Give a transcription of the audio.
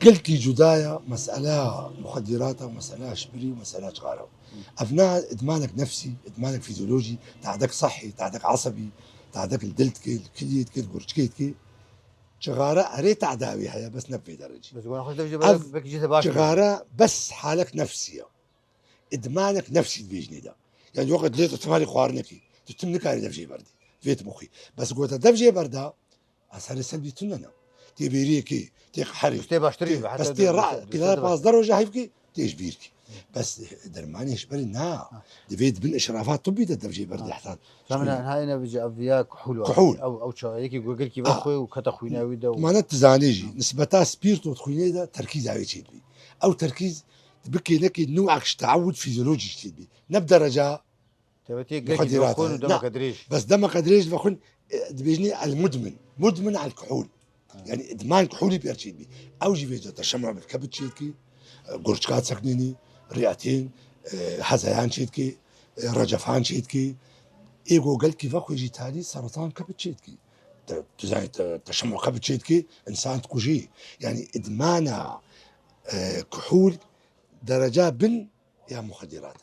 قلكي جداية مسألة مخدرات ومسألة شبري ومسألة شغارة. أبناء إدمانك نفسي، إدمانك فيزيولوجي، تعدك صحي، تعدك عصبي، تعدك الدلتك الكليتك القرشكيتك شغارة أريت عداوي هيا بس نبي درجة. بس وانا خش بك جيت باش شغارة بس حالك نفسية، إدمانك نفسي بيجني ده. يعني وقت ليت تمالي خوارنكي تتمنك على دفجي بردي فيت مخي بس قوة دفجي بردا أثر السلبي تننا تبيريكي تيق حري تي باشتري بس تي رع كذا باص درجة هيفكي تيش بيركي بس درماني إشبري نا دفيت بالإشرافات طبي دفجي بردي حتى فمن هاي أنا بيجي أبيا كحول كحول أو شايك يقول لك بأخوي وكتا خوينا ويدا ما نتزانيجي نسبتا سبيرتو تخويني ده تركيز على شيء بي أو تركيز بكي لك نوعك تعود فيزيولوجي شيء بي نبدأ رجاء تبتي قلك مخدرات بأخون ودمك أدريش بس دمك ادريش بكون بيجني المدمن مدمن على الكحول يعني ادمان كحولي بيرشيد بي او جي فيجا تشمع بالكبد شيتكي قرشكات سكنيني رئتين حزيان شيتكي رجفان شيتكي ايجو قال كيف اخو يجي تالي سرطان كبد شيتكي تشمع كبد شيتكي انسان تكوجي يعني ادمان كحول درجات بن يا مخدرات.